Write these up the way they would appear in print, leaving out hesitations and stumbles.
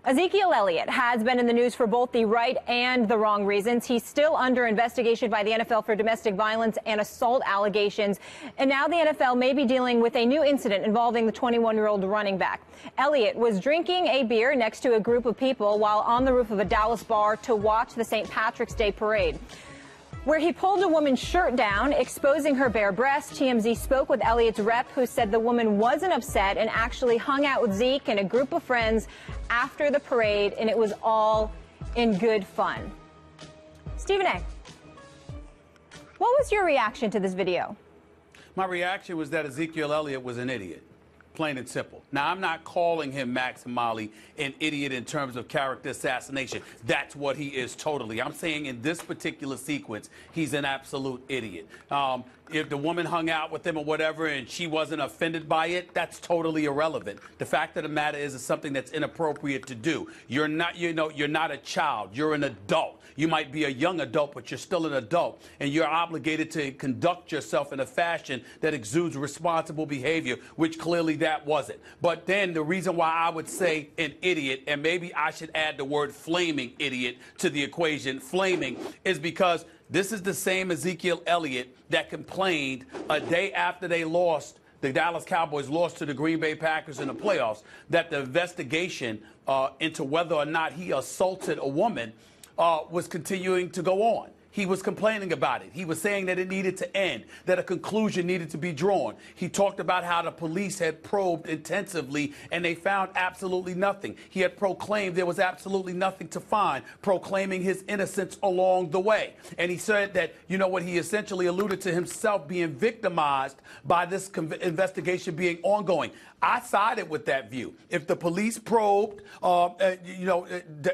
Ezekiel Elliott has been in the news for both the right and the wrong reasons. He's still under investigation by the NFL for domestic violence and assault allegations. And now the NFL may be dealing with a new incident involving the 21-year-old running back. Elliott was drinking a beer next to a group of people while on the roof of a Dallas bar to watch the St. Patrick's Day parade, where he pulled a woman's shirt down, exposing her bare breast. TMZ spoke with Elliott's rep, who said the woman wasn't upset and actually hung out with Zeke and a group of friends after the parade, and it was all in good fun. Stephen A., what was your reaction to this video? My reaction was that Ezekiel Elliott was an idiot. Plain and simple. Now, I'm not calling him, Max and Molly, an idiot in terms of character assassination. That's what he is totally. I'm saying in this particular sequence, he's an absolute idiot. If the woman hung out with him or whatever and she wasn't offended by it, that's totally irrelevant. The fact of the matter is it's something that's inappropriate to do. You're not a child. You're an adult. You might be a young adult, but you're still an adult, and you're obligated to conduct yourself in a fashion that exudes responsible behavior, which clearly that wasn't. But then the reason why I would say an idiot, and maybe I should add the word flaming idiot to the equation, flaming, is because this is the same Ezekiel Elliott that complained a day after they lost, the Dallas Cowboys lost to the Green Bay Packers in the playoffs, that the investigation into whether or not he assaulted a woman was continuing to go on. He was complaining about it. He was saying that it needed to end, that a conclusion needed to be drawn. He talked about how the police had probed intensively and they found absolutely nothing. He had proclaimed there was absolutely nothing to find, proclaiming his innocence along the way. And he said that, you know what, he essentially alluded to himself being victimized by this investigation being ongoing. I sided with that view. If the police probed,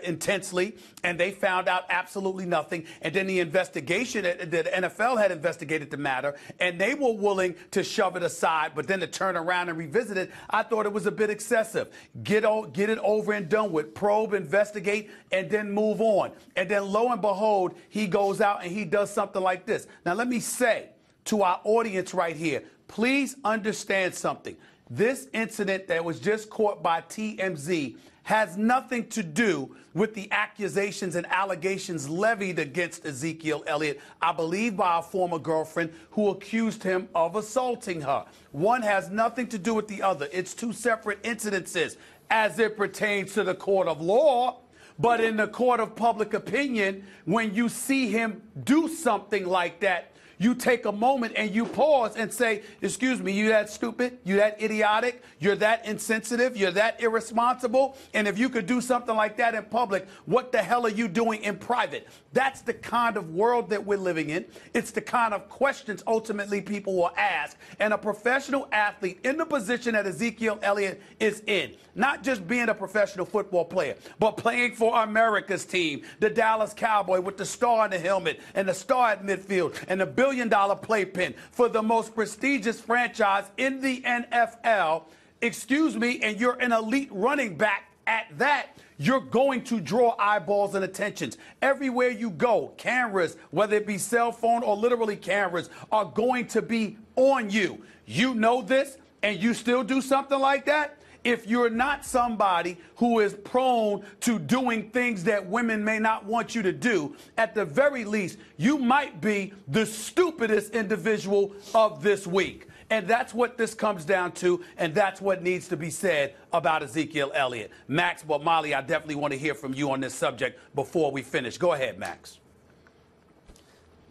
intensely, and they found out absolutely nothing, and then the investigation, the NFL had investigated the matter, and they were willing to shove it aside, but then to turn around and revisit it, I thought it was a bit excessive. Get it over and done with. Probe, investigate, and then move on. And then lo and behold, he goes out and he does something like this. Now, let me say to our audience right here, please understand something. This incident that was just caught by TMZ has nothing to do with the accusations and allegations levied against Ezekiel Elliott, I believe by a former girlfriend who accused him of assaulting her. One has nothing to do with the other. It's two separate incidences as it pertains to the court of law. But in the court of public opinion, when you see him do something like that, you take a moment and you pause and say, excuse me, you that stupid, you that idiotic, you're that insensitive, you're that irresponsible. And if you could do something like that in public, what the hell are you doing in private? That's the kind of world that we're living in. It's the kind of questions ultimately people will ask. And a professional athlete in the position that Ezekiel Elliott is in, not just being a professional football player, but playing for America's team, the Dallas Cowboy, with the star in the helmet and the star at midfield and the billion-dollar playpen for the most prestigious franchise in the NFL, excuse me, and you're an elite running back at that, you're going to draw eyeballs and attentions. Everywhere you go, cameras, whether it be cell phone or literally cameras, are going to be on you. You know this, and you still do something like that? If you're not somebody who is prone to doing things that women may not want you to do, at the very least, you might be the stupidest individual of this week. And that's what this comes down to, and that's what needs to be said about Ezekiel Elliott. Max, but Molly, I definitely want to hear from you on this subject before we finish. Go ahead, Max.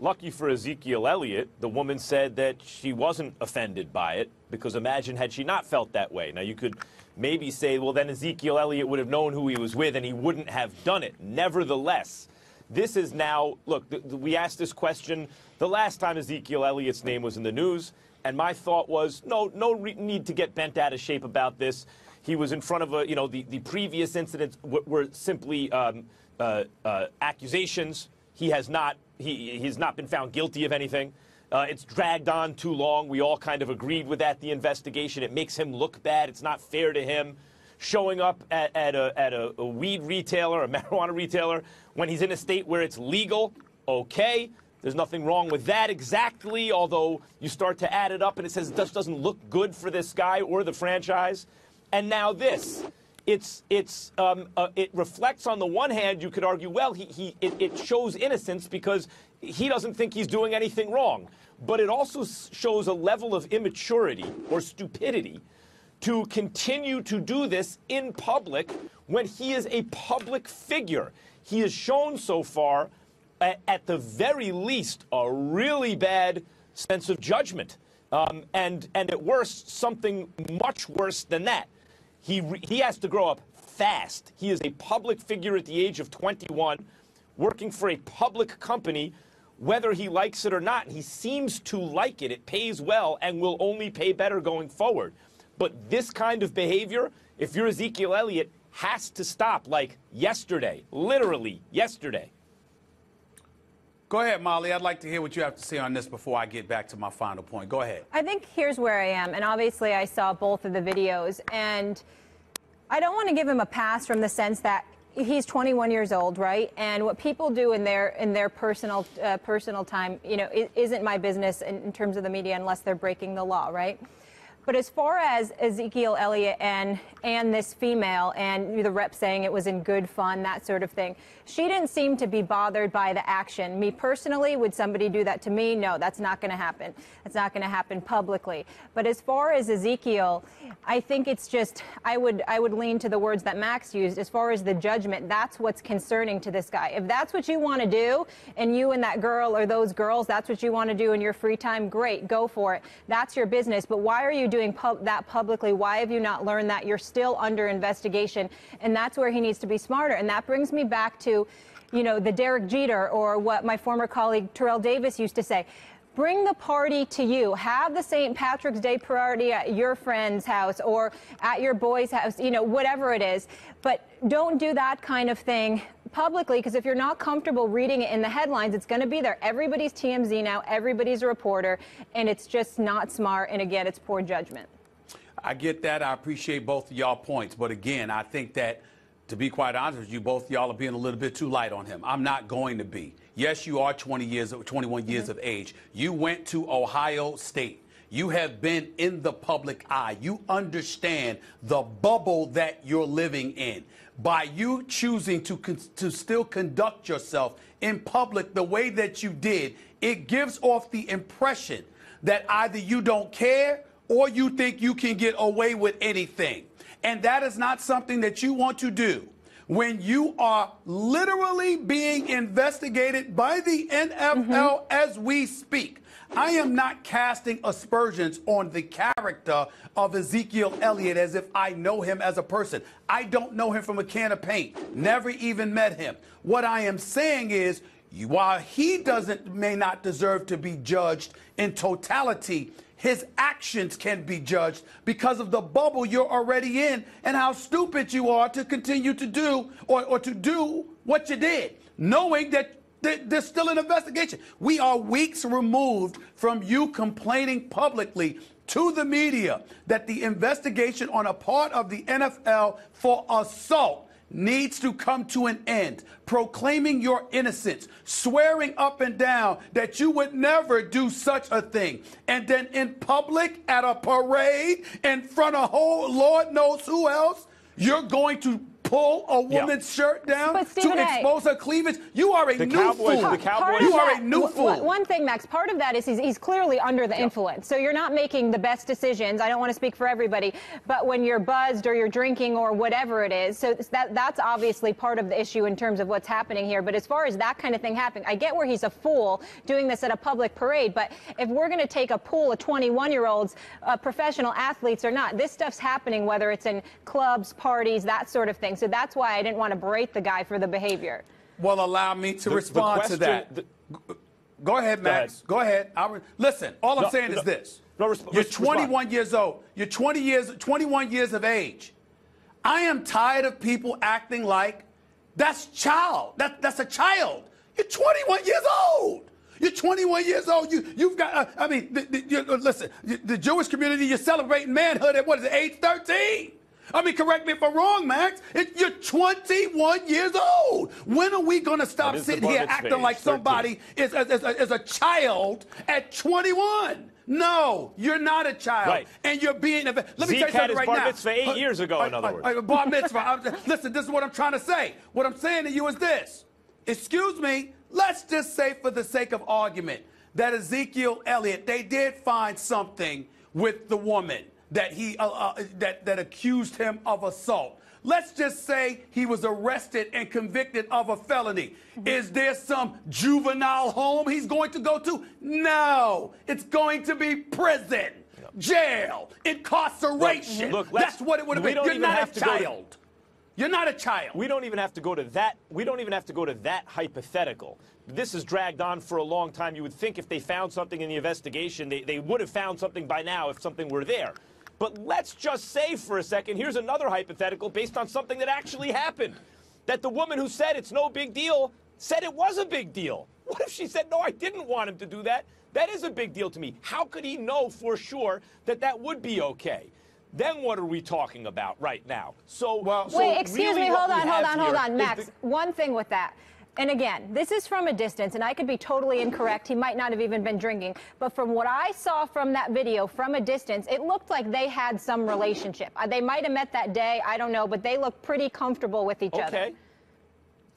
Lucky for Ezekiel Elliott, the woman said that she wasn't offended by it, because imagine had she not felt that way. Now, you could maybe say, well, then Ezekiel Elliott would have known who he was with and he wouldn't have done it. Nevertheless, this is now, look, we asked this question the last time Ezekiel Elliott's name was in the news, and my thought was, no need to get bent out of shape about this. He was in front of a, the previous incidents were simply accusations. He has not been found guilty of anything. It's dragged on too long. We all kind of agreed with that, the investigation. It makes him look bad. It's not fair to him. Showing up at a weed retailer, a marijuana retailer, when he's in a state where it's legal, okay. There's nothing wrong with that exactly, although you start to add it up and it says it just doesn't look good for this guy or the franchise. And now this. it reflects on the one hand, you could argue, well, it shows innocence because he doesn't think he's doing anything wrong. But it also shows a level of immaturity or stupidity to continue to do this in public when he is a public figure. He has shown so far, at the very least, a really bad sense of judgment. And at worst, something much worse than that. He has to grow up fast. He is a public figure at the age of 21, working for a public company, whether he likes it or not. He seems to like it. It pays well and will only pay better going forward. But this kind of behavior, if you're Ezekiel Elliott, has to stop, like yesterday, literally yesterday. Go ahead, Molly. I'd like to hear what you have to say on this before I get back to my final point. Go ahead. I think here's where I am, and obviously I saw both of the videos, and I don't want to give him a pass from the sense that he's 21 years old, right? And what people do in their personal time, you know, isn't my business in terms of the media unless they're breaking the law, right? But as far as Ezekiel Elliott and this female and the rep saying it was in good fun, that sort of thing, she didn't seem to be bothered by the action. Me personally, would somebody do that to me? No, that's not going to happen. That's not going to happen publicly. But as far as Ezekiel, I think it's just, I would lean to the words that Max used. As far as the judgment, that's what's concerning to this guy. If that's what you want to do, and you and that girl or those girls, that's what you want to do in your free time, great, go for it. That's your business. But why are you doing that publicly? Why have you not learned that? You're still under investigation, and that's where he needs to be smarter. And that brings me back to, you know, the Derek Jeter, or what my former colleague Terrell Davis used to say. Bring the party to you. Have the St. Patrick's Day party at your friend's house or at your boy's house, you know, whatever it is. But don't do that kind of thing publicly, because if you're not comfortable reading it in the headlines, it's going to be there. Everybody's TMZ now. Everybody's a reporter, and it's just not smart. And again, it's poor judgment. I get that. I appreciate both of y'all points. But again, I think that, to be quite honest with you, both of y'all are being a little bit too light on him. I'm not going to be. Yes, you are 21 years of age. You went to Ohio State. You have been in the public eye. You understand the bubble that you're living in. By you choosing to still conduct yourself in public the way that you did, it gives off the impression that either you don't care or you think you can get away with anything. And that is not something that you want to do when you are literally being investigated by the NFL as we speak. I am not casting aspersions on the character of Ezekiel Elliott as if I know him as a person. I don't know him from a can of paint. Never even met him. What I am saying is, while he may not deserve to be judged in totality, his actions can be judged because of the bubble you're already in and how stupid you are to continue to do or to do what you did, knowing that there's still an investigation. We are weeks removed from you complaining publicly to the media that the investigation on a part of the NFL for assault needs to come to an end, proclaiming your innocence, swearing up and down that you would never do such a thing. And then in public, at a parade, in front of whole Lord knows who else, you're going to pull a woman's shirt down to expose her cleavage. You are a new fool. You are a new fool. One thing, Max, part of that is he's clearly under the influence. So you're not making the best decisions. I don't want to speak for everybody, but when you're buzzed or you're drinking or whatever it is, so that's obviously part of the issue in terms of what's happening here. But as far as that kind of thing happening, I get where he's a fool doing this at a public parade, but if we're going to take a pool of 21-year-olds, professional athletes or not, this stuff's happening whether it's in clubs, parties, that sort of thing. So that's why I didn't want to berate the guy for the behavior. Well, allow me to respond to that. Go ahead, Max. Go ahead. Listen, all I'm saying is this. You're 21 years old. You're 21 years of age. I am tired of people acting like that's a child. You're 21 years old. You're 21 years old. You've got, listen, the Jewish community, you're celebrating manhood at, what is it, age 13? I mean, correct me if I'm wrong, Max. You're 21 years old. When are we going to stop sitting here acting like somebody is a child at 21? No, you're not a child. Right. And you're being... Let me Zeke tell you something had his right bar now. mitzvah 8 years ago, in other words. Bar mitzvah. Listen, this is what I'm trying to say. What I'm saying to you is this. Excuse me, let's just say for the sake of argument that Ezekiel Elliott, they did find something with the woman that he that accused him of assault. Let's just say he was arrested and convicted of a felony. Is there some juvenile home he's going to go to? No. It's going to be prison, jail, incarceration. Look, that's what it would have been. You're not a child. You're not a child. We don't even have to go to that. We don't even have to go to that hypothetical. This has dragged on for a long time. You would think if they found something in the investigation, they would have found something by now if something were there. But let's just say for a second, here's another hypothetical based on something that actually happened. That the woman who said it's no big deal said it was a big deal. What if she said, no, I didn't want him to do that? That is a big deal to me. How could he know for sure that that would be okay? Then what are we talking about right now? So, wait, excuse me, hold on, Max. One thing with that. And again, this is from a distance, and I could be totally incorrect. He might not have even been drinking. But from what I saw from that video from a distance, it looked like they had some relationship. They might have met that day. I don't know. But they look pretty comfortable with each other. Okay.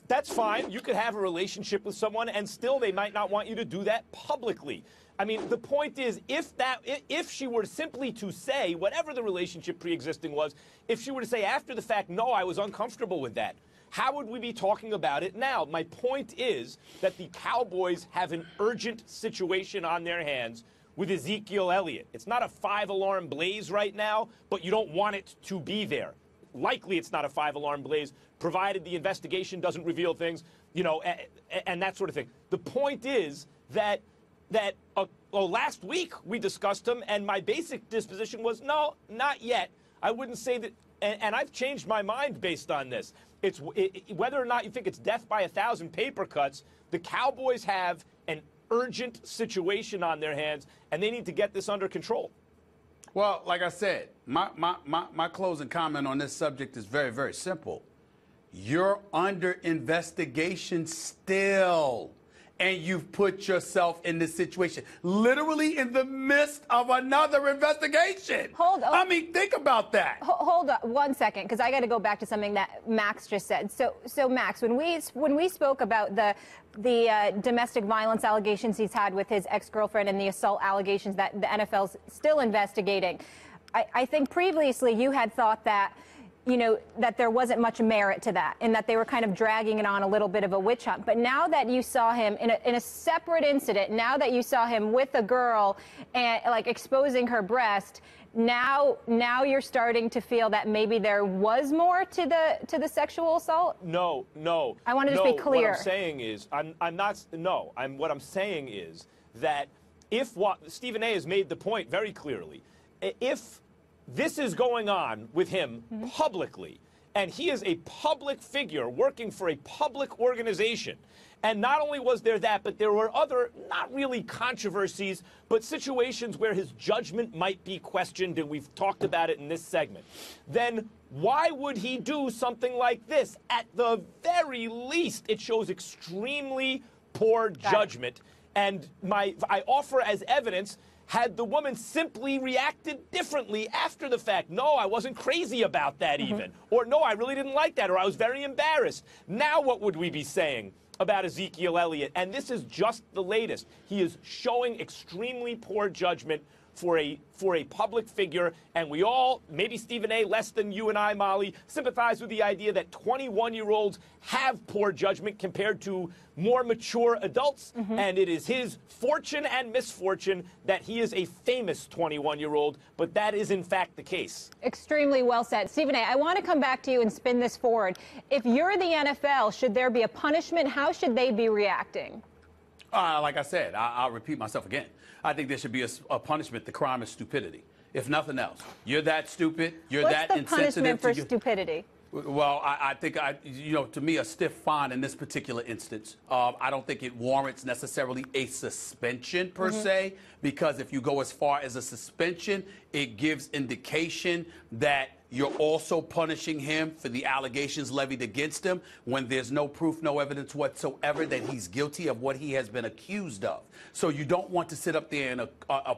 That's fine. You could have a relationship with someone, and still they might not want you to do that publicly. I mean, the point is, if she were simply to say, whatever the relationship pre-existing was, if she were to say after the fact, no, I was uncomfortable with that, how would we be talking about it now? My point is that the Cowboys have an urgent situation on their hands with Ezekiel Elliott. It's not a 5-alarm blaze right now, but you don't want it to be there. Likely it's not a 5-alarm blaze, provided the investigation doesn't reveal things, you know, and that sort of thing. The point is that last week we discussed him, and my basic disposition was, no, not yet. I wouldn't say that, and I've changed my mind based on this. Whether or not you think it's death by 1,000 paper cuts, the Cowboys have an urgent situation on their hands, and they need to get this under control. Well, like I said, my closing comment on this subject is very, very simple. You're under investigation still. And you've put yourself in this situation, literally in the midst of another investigation. Hold on. I mean, think about that. Hold on 1 second, because I got to go back to something that Max just said. So Max, when we spoke about the domestic violence allegations he's had with his ex-girlfriend and the assault allegations that the NFL's still investigating, I think previously you had thought that, you know, that there wasn't much merit to that and that they were kind of dragging it on a little bit of a witch hunt. But now that you saw him in a separate incident, now that you saw him with a girl and like exposing her breast, now you're starting to feel that maybe there was more to the sexual assault? No. I want to just be clear. What I'm saying is, what I'm saying is that Stephen A. has made the point very clearly, if this is going on with him publicly, and he is a public figure working for a public organization. And not only was there that, but there were other, not really controversies, but situations where his judgment might be questioned, and we've talked about it in this segment. Then why would he do something like this? At the very least, it shows extremely poor judgment. And I offer as evidence, had the woman simply reacted differently after the fact. No, I wasn't crazy about that even. Or no, I really didn't like that, or I was very embarrassed. Now what would we be saying about Ezekiel Elliott? And this is just the latest. He is showing extremely poor judgment for a public figure, and we all, maybe Stephen A. less than you and I, Molly, sympathize with the idea that 21-year-olds have poor judgment compared to more mature adults, and it is his fortune and misfortune that he is a famous 21-year-old, but that is in fact the case. Extremely well said. Stephen A., I want to come back to you and spin this forward. If you're the NFL, should there be a punishment? How should they be reacting? Like I said, I'll repeat myself again. I think there should be a punishment. The crime is stupidity, if nothing else. You're that stupid. You're that insensitive. What's the punishment for stupidity? Well, I think, to me, a stiff fine in this particular instance. I don't think it warrants necessarily a suspension per se, because if you go as far as a suspension, it gives indication that You're also punishing him for the allegations levied against him when there's no proof, no evidence whatsoever that he's guilty of what he has been accused of. So you don't want to sit up there and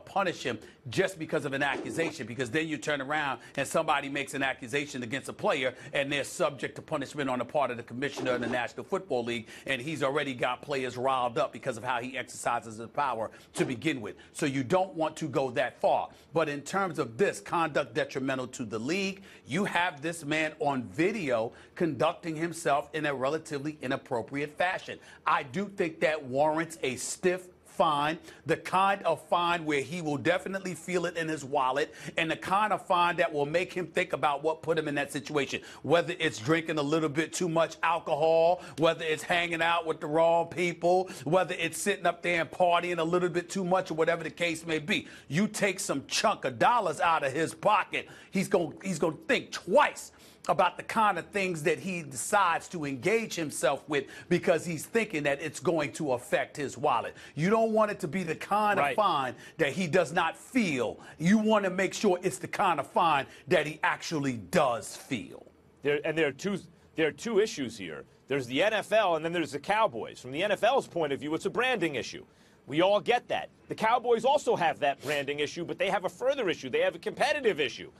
punish him just because of an accusation, because then you turn around and somebody makes an accusation against a player and they're subject to punishment on the part of the commissioner of the National Football League, and he's already got players riled up because of how he exercises his power to begin with. So you don't want to go that far. But in terms of this conduct detrimental to the league, you have this man on video conducting himself in a relatively inappropriate fashion. I do think that warrants a stiff fine, the kind of fine where he will definitely feel it in his wallet, and the kind of fine that will make him think about what put him in that situation, whether it's drinking a little bit too much alcohol, whether it's hanging out with the wrong people, whether it's sitting up there and partying a little bit too much, or whatever the case may be. You take some chunk of dollars out of his pocket, he's going to think twice about the kind of things that he decides to engage himself with, because he's thinking that it's going to affect his wallet. You don't want it to be the kind of fine that he does not feel. You want to make sure it's the kind of fine that he actually does feel. There are two issues here. There's the NFL and then there's the Cowboys. From the NFL's point of view, it's a branding issue. We all get that. The Cowboys also have that branding issue, but they have a further issue. They have a competitive issue.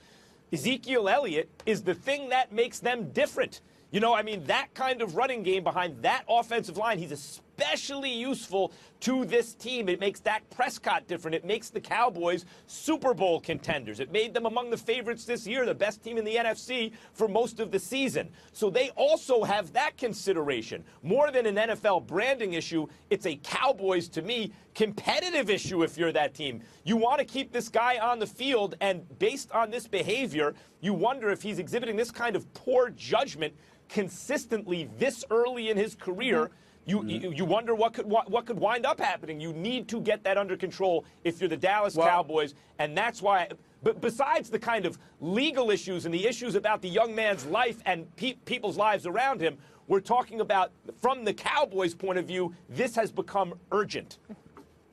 Ezekiel Elliott is the thing that makes them different. You know, I mean, that kind of running game behind that offensive line, he's especially useful to this team. It makes Dak Prescott different. It makes the Cowboys Super Bowl contenders. It made them among the favorites this year, the best team in the NFC for most of the season. So they also have that consideration. More than an NFL branding issue, it's a Cowboys, to me, competitive issue if you're that team. You want to keep this guy on the field, and based on this behavior, you wonder if he's exhibiting this kind of poor judgment consistently this early in his career. You wonder what could wind up happening. You need to get that under control if you're the Dallas Cowboys, and that's why. But besides the kind of legal issues and the issues about the young man's life and people's lives around him, we're talking about, from the Cowboys' point of view, this has become urgent.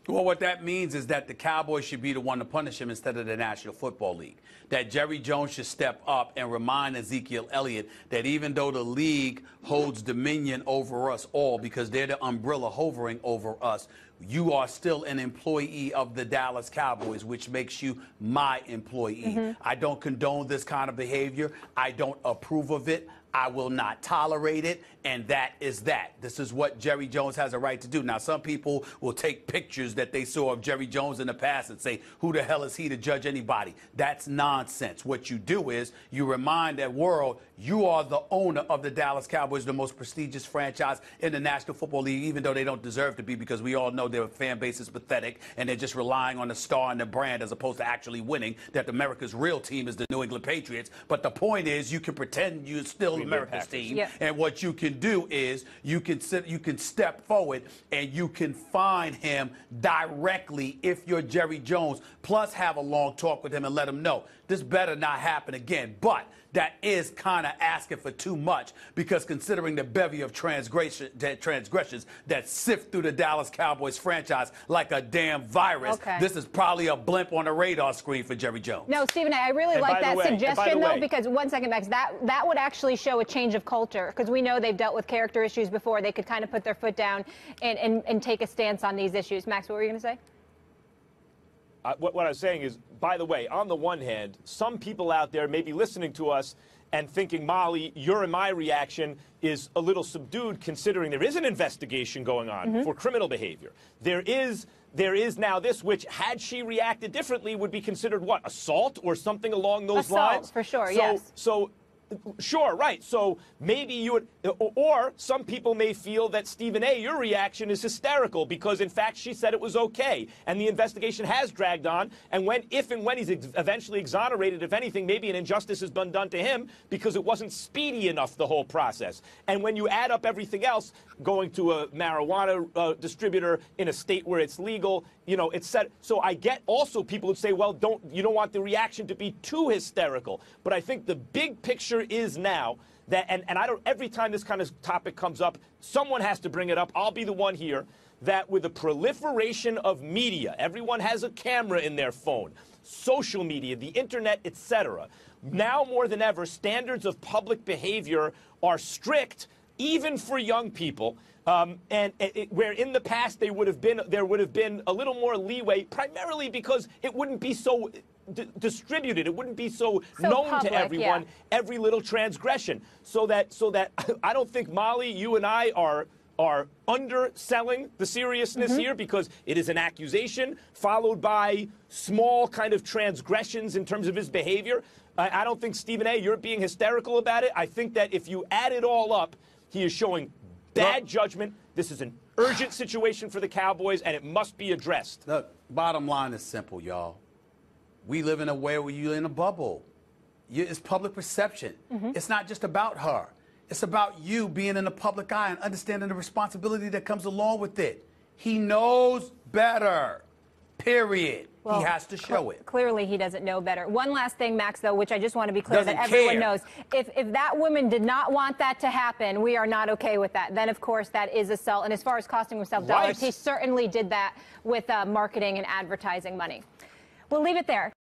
Well, what that means is that the Cowboys should be the one to punish him instead of the National Football League. That Jerry Jones should step up and remind Ezekiel Elliott that even though the league holds dominion over us all because they're the umbrella hovering over us, you are still an employee of the Dallas Cowboys, which makes you my employee. I don't condone this kind of behavior. I don't approve of it. I will not tolerate it, and that is that. This is what Jerry Jones has a right to do. Now, some people will take pictures that they saw of Jerry Jones in the past and say, who the hell is he to judge anybody? That's nonsense. What you do is you remind that world you are the owner of the Dallas Cowboys, the most prestigious franchise in the National Football League, even though they don't deserve to be, because we all know their fan base is pathetic and they're just relying on the star and the brand as opposed to actually winning, that America's real team is the New England Patriots. But the point is, you can pretend you're still America's team, and what you can do is you can step forward and you can fine him directly if you're Jerry Jones, plus have a long talk with him and let him know this better not happen again. But that is kind of asking for too much, because considering the bevy of transgressions that sift through the Dallas Cowboys franchise like a damn virus, this is probably a blimp on a radar screen for Jerry Jones. No, Stephen, I really like that suggestion, though, because, one second, Max, that would actually show a change of culture, because we know they've dealt with character issues before. They could kind of put their foot down and take a stance on these issues. Max, what were you going to say? What I was saying is, by the way, on the one hand, some people out there may be listening to us and thinking, Molly, your and my reaction is a little subdued, considering there is an investigation going on for criminal behavior. There is now this, which, had she reacted differently, would be considered what? Assault or something along those lines? Assault, for sure, yes. Sure, right. So maybe you would, or some people may feel that, Stephen A., your reaction is hysterical because, in fact, she said it was okay. And the investigation has dragged on. And if and when he's eventually exonerated, if anything, maybe an injustice has been done to him because it wasn't speedy enough, the whole process. And when you add up everything else, going to a marijuana distributor in a state where it's legal, you know, it's set. So I get also people who say, well, you don't want the reaction to be too hysterical. But I think the big picture is now that, and I don't, every time this kind of topic comes up, someone has to bring it up. I'll be the one here, that with the proliferation of media, everyone has a camera in their phone, social media, the internet, etc. Now more than ever, standards of public behavior are strict, even for young people. Where in the past there would have been a little more leeway, primarily because it wouldn't be so distributed, it wouldn't be so known public, to everyone, yeah. every little transgression. So that I don't think, Molly, you and I are underselling the seriousness here, because it is an accusation followed by small kind of transgressions in terms of his behavior. I don't think, Stephen A., you're being hysterical about it. I think that if you add it all up, he is showing bad judgment. This is an urgent situation for the Cowboys, and it must be addressed. Look, bottom line is simple, y'all. We live in a way where you're in a bubble. It's public perception. It's not just about her. It's about you being in the public eye and understanding the responsibility that comes along with it. He knows better, period. Well, he has to show it. Clearly, he doesn't know better. One last thing, Max, though, which I just want to be clear Doesn't that everyone care. knows. If that woman did not want that to happen, we are not okay with that. Then, of course, that is assault. And as far as costing himself dollars, he certainly did that with marketing and advertising money. We'll leave it there.